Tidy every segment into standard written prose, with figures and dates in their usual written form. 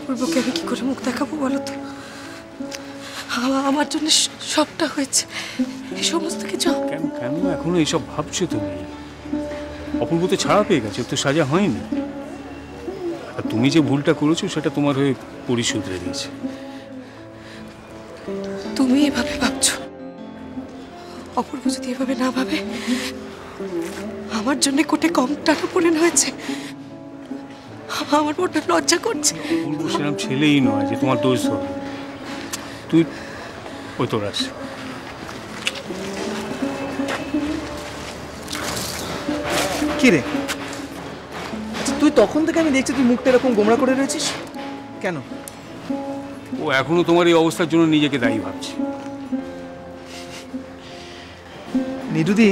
অপূর্বকে আমি কি করে মুখ দেখাবো বলো তো? আমার জন্য সবটা হয়েছে, এই সমস্ত কিছু। কেন কেন এখনো এইসব ভাবছো তুমি? অপূর্ব তো ছাড়া পেয়ে গেছে, তো সাজা হয়নি। আর তুমি যে ভুলটা করেছো সেটা তোমার হয়ে পরিশোধ দিয়েছে। তুমি এভাবে ভাবছো, অপূর্ব যদি এভাবে না ভাবে, আমার জন্য কোটে কম টাকা পড়ে হয়েছে, আমার বড্ড লজ্জা করছে। অপূর্ব সেরকম ছেলেই নয় যে তোমার দোষ ধরবে। তুই ওই তোর আস। কি রে, তুই তখন থেকে আমি দেখছি তুই মুখটা এরকম গোমড়া করে রয়েছিস কেন? ও এখনো তোমার এই অবস্থার জন্য নিজেকে দায়ী ভাবছে। নিরুদি,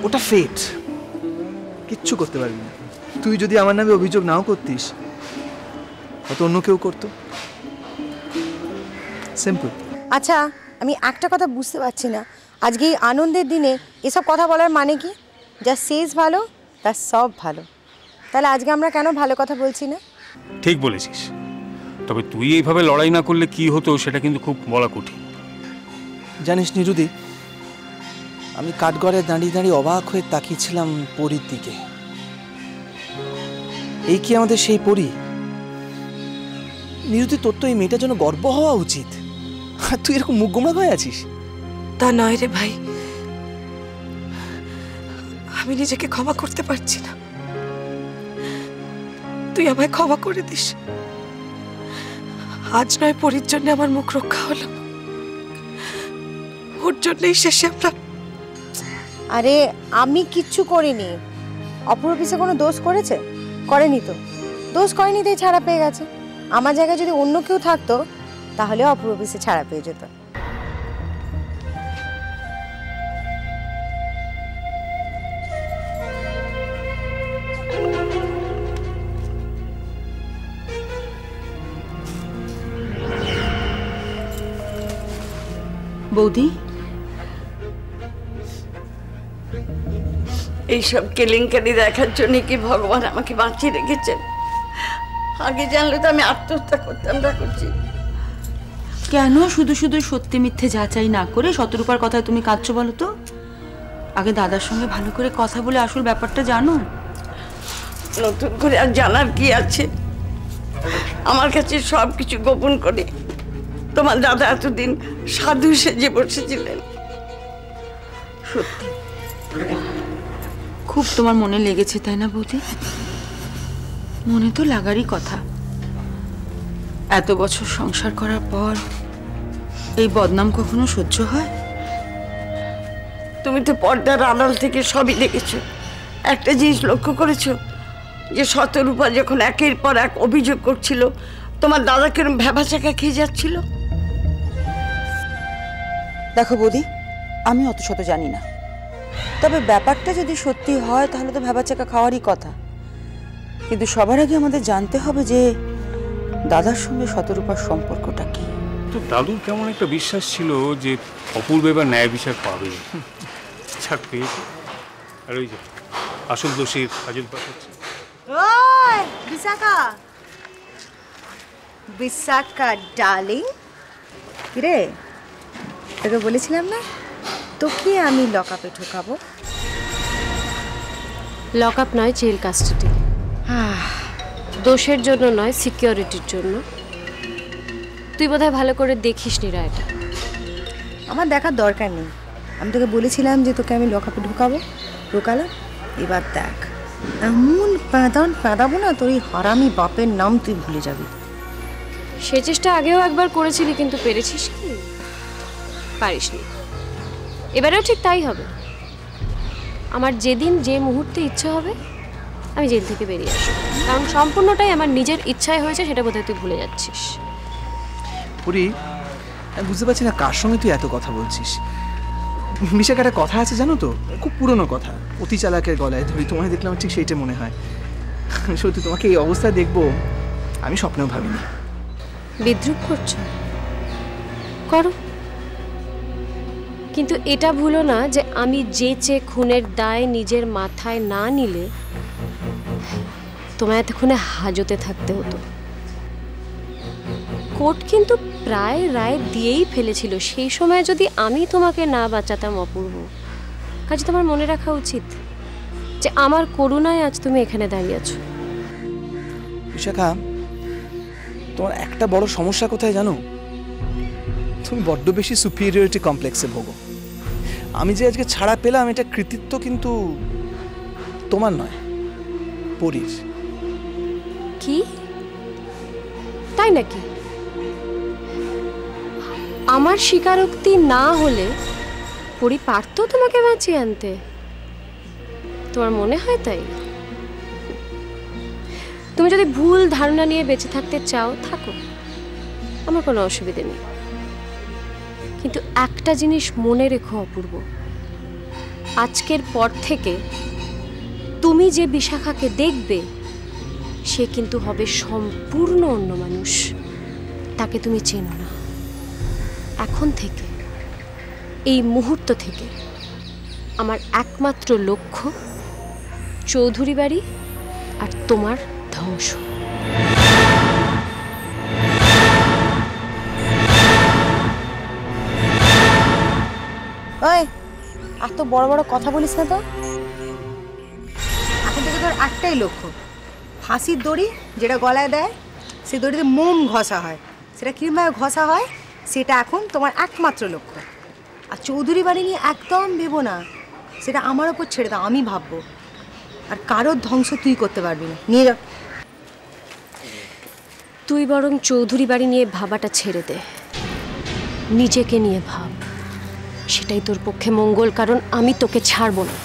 ওটা ফেট, কিচ্ছু করতে পারবি না। তুই যদি আমার নামে অভিযোগ নাও করতিস, হয়তো অন্য কেউ করতো। সিম্পল। আচ্ছা, আমি একটা কথা বুঝতে পারছি না, আজকে এই আনন্দের দিনে এসব কথা বলার মানে কি? যা শেষ ভালো তার সব ভালো। তাহলে আজকে আমরা কেন ভালো কথা বলছি না? ঠিক বলেছিস, তবে তুই এইভাবে লড়াই না করলে কি হতো সেটা কিন্তু খুব বলা কঠিন। জানিস নিরুদি, আমি কাঠগড়ে দাঁড়িয়ে দাঁড়িয়ে অবাক হয়ে তাকিয়েছিলাম পরীর দিকে। এই কি আমাদের সেই পরী? নিরুদি, তোর তো এই মেয়েটার জন্য গর্ব হওয়া উচিত। আর তুই এরকম মুখ গোমড়া হয়ে আছিস। তা নয় রে ভাই, আমি নিজেকে ক্ষমা করতে পারছি না। তুই আমায় ক্ষমা করে দিস। আজ নয় পরীর জন্য আমার মুখ রক্ষা হলো, ওর জন্যই শেষে আমরা। আরে আমি কিচ্ছু করিনি। অপূর্ব পিছে কোনো দোষ করেছে? করেনি তো। দোষ করেনি তাই ছাড়া পেয়ে গেছে। আমার জায়গায় যদি অন্য কেউ থাকতো তাহলে অপূর্ব পিছে ছাড়া পেয়ে যেত। বৌদি, এইসব কেলেঙ্কারি দেখার জন্য কি ভগবান আমাকে বাঁচিয়ে রেখেছেন? আগে জানলে তো আমি আত্মহত্যা করতাম না। করছি কেন শুধু শুধু সত্যি মিথ্যে যাচাই না করে শতরূপার কথায় তুমি কাঁদছো বলো তো? আগে দাদার সঙ্গে ভালো করে কথা বলে আসল ব্যাপারটা জানো। নতুন করে আর জানার কি আছে? আমার কাছে সব কিছু গোপন করে তোমার দাদা এতদিন সাধু সেজে বসেছিলেন। সত্যি খুব তোমার মনে লেগেছে তাই না বৌদি? মনে তো লাগারই কথা। এত বছর সংসার করার পর এই বদনাম কখনো সহ্য হয়? তুমি তো পর্দার আড়াল থেকে সবই দেখেছো। একটা জিনিস লক্ষ্য করেছো যে শতরূপা যখন একের পর এক অভিযোগ করছিল, তোমার দাদা কিরম ভ্যাবাচাকা খেয়ে যাচ্ছিল? দেখো বৌদি, আমি অত শত জানি না, তবে ব্যাপারটা যদি সত্যি হয় তাহলে তো ভ্যাবাচাকা খাওয়ারই কথা। কিন্তু সবার আগে আমাদের জানতে হবে যে দাদার সঙ্গে শতরূপার সম্পর্কটা কি। তো দাদুর কেমন একটা বিশ্বাস ছিল যে অপূর্ব এবার ন্যায় বিচার পাবে। ছাড় পেয়েছে। আর ওই যে আসল দোষীর কাজল পাঠাচ্ছে। ওই বিশাখা, বিশাখা ডার্লিং, কিরে তোকে বলেছিলাম না তোকে আমি লকআপে ঢোকাবো? লকআপ নয়, জেল কাস্টাডি। দোষের জন্য নয়, সিকিউরিটির জন্য। তুই বোধহয় ভালো করে দেখিস নি রায়টা। আমার দেখার দরকার নেই। আমি তোকে বলেছিলাম যে তোকে আমি লকআপে ঢোকালাম। এবার দেখ, এমন পাদাবো না তোর এই হারামি বাপের নাম তুই ভুলে যাবি। সে চেষ্টা আগেও একবার করেছিলি, কিন্তু পেরেছিস কি? পারিসনি। এবারেও ঠিক তাই হবে। আমার যেদিন যে মুহূর্তে ইচ্ছে হবে আমি জেল থেকে বেরিয়ে আসবো, কারণ সম্পূর্ণটাই আমার নিজের ইচ্ছায় হয়েছে, সেটা বোধহয় তুই ভুলে যাচ্ছিস। পুরি, আমি বুঝতে পারছি না কার সঙ্গে তুই এত কথা বলছিস। বিশাখ, একটা কথা আছে জানো তো, খুব পুরনো কথা, অতি চালাকের গলায় ধরি। তোমায় দেখলাম ঠিক সেইটা মনে হয়। সত্যি তোমাকে এই অবস্থায় দেখবো আমি স্বপ্নেও ভাবিনি। বিদ্রুপ করছো? করো, কিন্তু এটা ভুলো না যে আমি যেচে খুনের দায় নিজের মাথায় না নিলে তোমায় এতক্ষণে হাজতে থাকতে হতো। কোর্ট কিন্তু প্রায় রায় দিয়েই ফেলেছিল। সেই সময় যদি আমি তোমাকে না বাঁচাতাম অপূর্ব, কাজে তোমার মনে রাখা উচিত যে আমার করুণায় আজ তুমি এখানে দাঁড়িয়ে আছো। বিশাখা, তোমার একটা বড় সমস্যা কোথায় জানো? তুমি বড্ড বেশি সুপিরিয়রিটি কমপ্লেক্সে ভোগো। আমি যে আজকে ছাড়া পেলাম, এটা কৃতিত্ব কিন্তু তোমার নয়, পরীর। কি তাই নাকি? আমার স্বীকারোক্তি না হলে পরি পারতো তোমাকে বাঁচিয়ে আনতে? তোমার মনে হয় তাই? তুমি যদি ভুল ধারণা নিয়ে বেঁচে থাকতে চাও, থাকো, আমার কোনো অসুবিধে নেই। কিন্তু একটা জিনিস মনে রেখো অপূর্ব, আজকের পর থেকে তুমি যে বিশাখাকে দেখবে সে কিন্তু হবে সম্পূর্ণ অন্য মানুষ। তাকে তুমি চেনো না। এখন থেকে, এই মুহূর্ত থেকে আমার একমাত্র লক্ষ্য চৌধুরী বাড়ি আর তোমার ধ্বংস। ওই, এত বড় বড় কথা বলিস না তো। এখন থেকে তোর একটাই লক্ষ্য, ফাঁসির দড়ি যেটা গলায় দেয় সেই দড়িতে মোম ঘষা হয়, সেটা কিরমভাবে ঘষা হয় সেটা এখন তোমার একমাত্র লক্ষ্য। আর চৌধুরী বাড়ি নিয়ে একদম ভেবো না, সেটা আমার ওপর ছেড়ে দাও, আমি ভাববো। আর কারোর ধ্বংস তুই করতে পারবি না, নিয়ে যা। তুই বরং চৌধুরী বাড়ি নিয়ে ভাবাটা ছেড়ে দে, নিজেকে নিয়ে ভাব, সেটাই তোর পক্ষে মঙ্গল, কারণ আমি তোকে ছাড়বো না।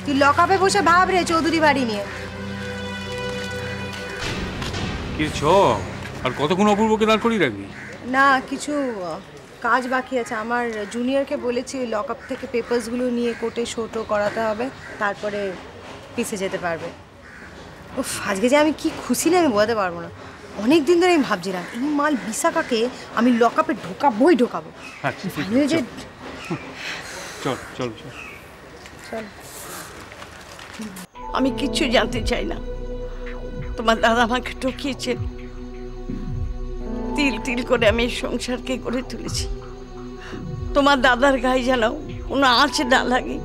তুই লকআপে বসে ভাব রে চৌধুরী বাড়ি নিয়ে। আর কতক্ষণ অপূর্বকে দাঁড় করিয়ে রাখবি? না, কিছু কাজ বাকি আছে। আমার জুনিয়রকে বলেছি লকআপ থেকে পেপারসগুলো নিয়ে কোর্টে শোটো করাতে হবে, তারপরে পিছে যেতে পারবে। উফ, আজকে যে আমি কি খুশি না আমি বোঝাতে পারবো না। অনেক দিন ধরে আমি ভাবছিলাম এই মাল বিশাখাকে আমি লকআপে ঢোকাবোই ঢোকাবো। চল চল চল। আমি কিচ্ছু জানতে চাই না। তোমার দাদা আমাকে ঠকিয়েছেন। তিল তিল করে আমি এই সংসারকে গড়ে তুলেছি। তোমার দাদার গায়ে যেন কোনো আঁচ না লাগে।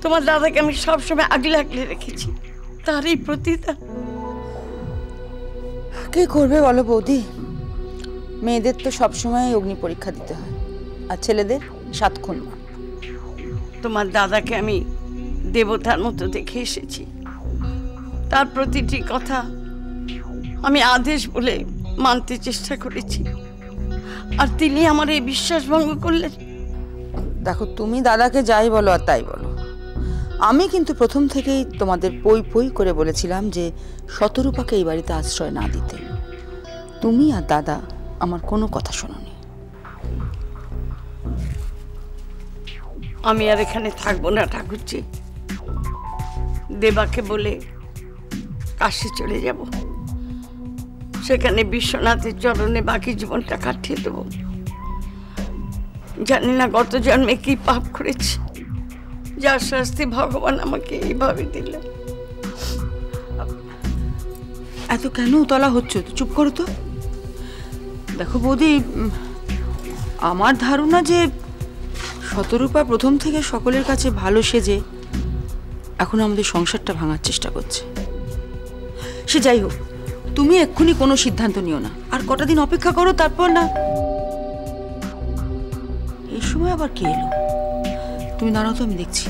তোমার দাদাকে আমি সবসময় আগলে আগলে রেখেছি, তারই প্রতিদান। কি করবে বলো বৌদি, মেয়েদের তো সবসময় অগ্নি পরীক্ষা দিতে হয়, আর ছেলেদের 7 খুন। তোমার দাদাকে আমি দেবতার মতো দেখে এসেছি। তার প্রতিটি কথা আমি আদেশ বলে মানতে চেষ্টা করেছি, আর তিনি আমার এই বিশ্বাস ভঙ্গ করলেন। দেখো, তুমি দাদাকে যাই বলো আর তাই বলো, আমি কিন্তু প্রথম থেকেই তোমাদের পই পই করে বলেছিলাম যে শতরূপাকে এই বাড়িতে আশ্রয় না দিতে। তুমি আর দাদা আমার কোনো কথা শোনোনি। আমি আর এখানে থাকবো না ঠাকুরজি। দেবাকে বলে কাশি চলে যাব, সেখানে বিশ্বনাথের চরণে বাকি জীবনটা কাটিয়ে দেব। জানি না গত জন্মে কি পাপ করেছি, যার শাস্তি ভগবান আমাকে এইভাবে দিলেন। এত কেন উতলা হচ্ছে? তো চুপ করো তো। দেখো বৌদি, আমার ধারণা যে শতরূপা প্রথম থেকে সকলের কাছে ভালো সেজে এখন আমাদের সংসারটা ভাঙার চেষ্টা করছে। সে যাই হোক, তুমি এক্ষুনি কোনো সিদ্ধান্ত নিও না, আর কটা দিন অপেক্ষা করো, তারপর না। এই সময় আবার কে এলো? তুমি দাঁড়াও তো, আমি দেখছি।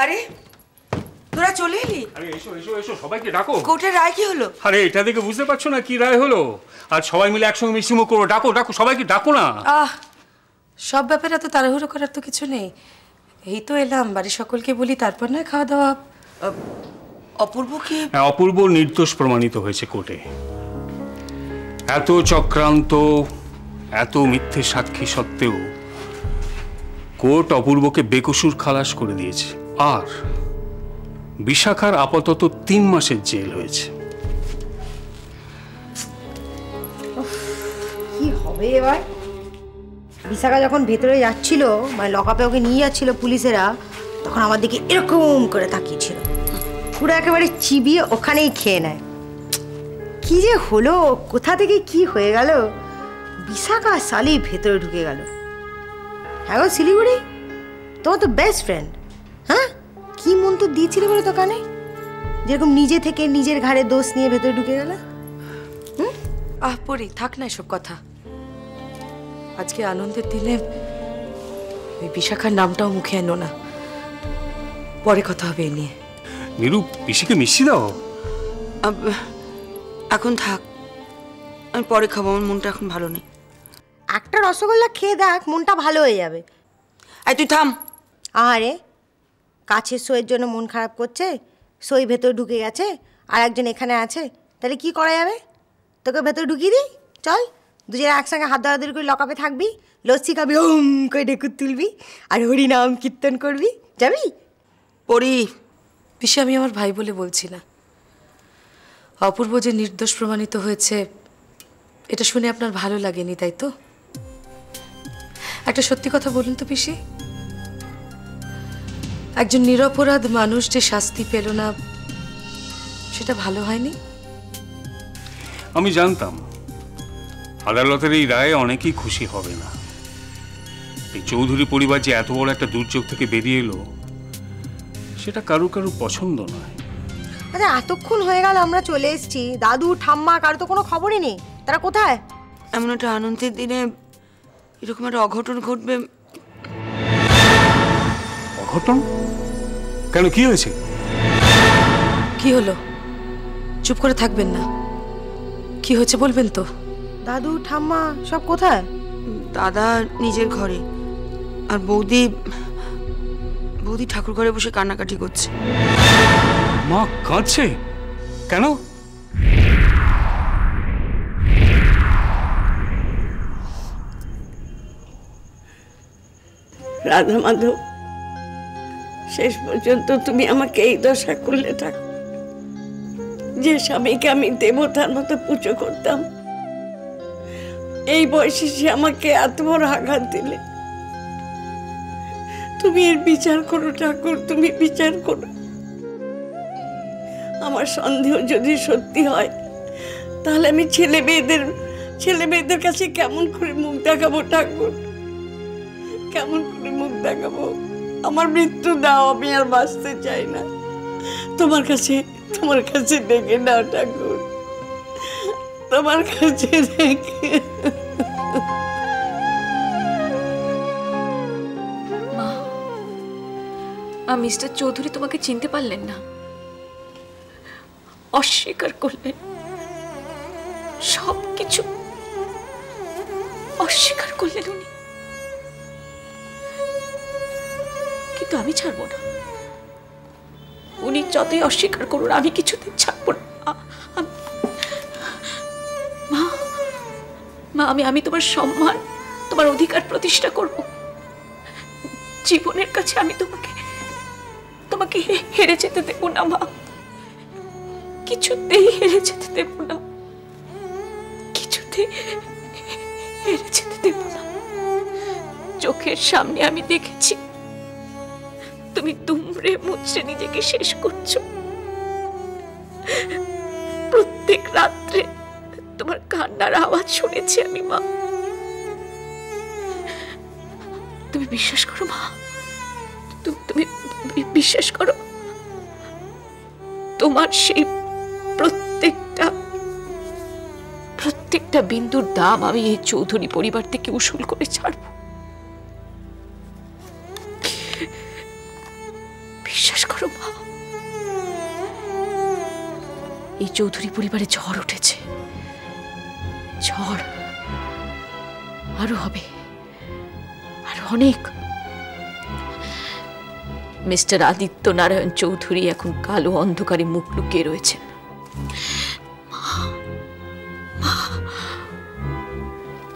আরে তোরা চলে এলি? আরে এসো এসো এসো, সবাইকে ডাকো। কোর্টের রায় কি হলো? আরে এটা দেখে বুঝতে পারছো না কি রায় হলো? আর সবাই মিলে একসঙ্গে মিষ্টিমুখ করো, ডাকো ডাকো, সবাইকে ডাকো না। সব ব্যাপারে এত তাড়াহুড়ো করার তো কিছু নেই। এই তো এলাম, বাড়ির সকলকে বলি, তারপর নয় খাওয়া দাওয়া। অপূর্ব কি? হ্যাঁ, অপূর্ব নির্দোষ প্রমাণিত হয়েছে কোর্টে। এত চক্রান্ত, এত মিথ্যে সাক্ষী সত্ত্বেও কোর্ট অপূর্বকে বেকসুর খালাস করে দিয়েছে। আর বিশাখার আপাতত 3 মাসের জেল হয়েছে। কি হবে এবার? বিশাখা যখন ভেতরে যাচ্ছিল, মানে লকআপে ওকে নিয়ে যাচ্ছিল পুলিশেরা, তখন আমার দিকে এরকম করে তাকিয়েছিল, পুরো একেবারে চিবিয়ে ওখানেই খেয়ে নেয়। কি যে হলো, কোথা থেকে কি হয়ে গেল, বিশাখা সালি ভেতরে ঢুকে গেল। হ্যাঁ গো শিলিগুড়ি, তোমার তো বেস্ট ফ্রেন্ড। হ্যাঁ, কি মন তো দিয়েছিলে বলো তো কানে, যেরকম নিজে থেকে নিজের ঘাড়ে দোষ নিয়ে ভেতরে ঢুকে গেল। পরি, থাক না এসব কথা। আজকে আনন্দের দিনে ওই বিশাখার নামটাও মুখে এনো না, পরে কথা হবে এ নিয়ে। নিরু, পিসিকে মিষ্টি দাও। এখন থাক, আমি পরে খাবো, আমার মনটা এখন ভালো নেই। একটা রসগোল্লা খেয়ে দেখ, মনটা ভালো হয়ে যাবে। আয় তুই থাম। আরে কাছের সইয়ের জন্য মন খারাপ করছে, সই ভেতর ঢুকে গেছে আর একজন এখানে আছে, তাহলে কি করা যাবে? তোকে ভেতর ঢুকিয়ে দিই, চল দুজনে একসঙ্গে হাত ধরাধরি করে লকআপে থাকবি, লস্যি খাবি, ওম করে ঢেকুর তুলবি আর হরিনাম কীর্তন করবি, যাবি? পড়ি। পিসি, আমি আমার ভাই বলে বলছি না, অপূর্ব যে নির্দোষ প্রমাণিত হয়েছে এটা শুনে আপনার ভালো লাগেনি, তাই তো? একটা সত্যি কথা বলুন তো পিসি, একজন নিরপরাধ মানুষ যে শাস্তি পেল না, সেটা ভালো হয়নি? আমি জানতাম আদালতের এই রায়ে অনেকেই খুশি হবে না। এই চৌধুরী পরিবার যে এত বড় একটা দুর্যোগ থেকে বেরিয়ে এলো, সেটা কারো কারো পছন্দ নয়। আচ্ছা, এতক্ষণ হয়ে গেল আমরা চলে এসেছি, দাদু ঠাম্মা কারো তো কোনো খবরই নেই, তারা কোথায়? এমন একটা আনন্দের দিনে এরকম একটা অঘটন ঘটবে। অঘটন কেন, কি হয়েছে? কি হলো? চুপ করে থাকবেন না, কি হয়েছে বলবেন তো? দাদু ঠাম্মা সব কোথায়? দাদা নিজের ঘরে, আর বৌদি ঠাকুর ঘরে বসে কান্নাকাটি করছে। মা কাঁদছে কেন? রাধা মাধব, শেষ পর্যন্ত তুমি আমাকে এই দশা করলে থাকো। যে স্বামীকে আমি দেবতার মতো পুজো করতাম, এই বয়সে সে আমাকে এত বড় আঘাত দিলে। তুমি এর বিচার করো ঠাকুর, তুমি বিচার করো। আমার সন্দেহ যদি সত্যি হয়, তাহলে আমি ছেলে মেয়েদের কাছে কেমন করে মুখ দেখাবো ঠাকুর, কেমন করে মুখ দেখাবো? আমার মৃত্যু দাও, আমি আর বাঁচতে চাই না। তোমার কাছে ডেকে নাও ঠাকুর, তোমার কাছে ডেকে। মিস্টার চৌধুরী তোমাকে চিনতে পারলেন না, অস্বীকার করলেন, সবকিছু অস্বীকার করলেন উনি। কিন্তু আমি ছাড়বো না, উনি যতই অস্বীকার করুন আমি কিছুতেই ছাড়বো না। মা, আমি তোমার সম্মান, তোমার অধিকার প্রতিষ্ঠা করব। জীবনের কাছে আমি তোমাকে হেরে যেতে দেব না মা, কিছুতেই হেরে যেতে দেব না, কিছুতেই হেরে যেতে দেব না। চোখের সামনে আমি দেখেছি তুমি দুমড়ে মুচড়ে নিজেকে শেষ করছো। প্রত্যেক রাত্রে তোমার কান্নার আওয়াজ শুনেছি আমি মা। তুমি বিশ্বাস করো মা, তুমি বিশ্বাস করো, তোমার সেই প্রত্যেকটা বিন্দুর দাম আমি এই চৌধুরী পরিবার থেকে উসুল করে ছাড়ব। বিশ্বাস করো মা, এই চৌধুরী পরিবারে ঝড় উঠেছে, ঝড় আরো হবে, আর অনেক। মিস্টার আদিত্য নারায়ণ চৌধুরী এখন কালো অন্ধকারে মুখ লুকিয়ে রয়েছেন।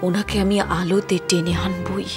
ওনাকে আমি আলোতে টেনে আনবই।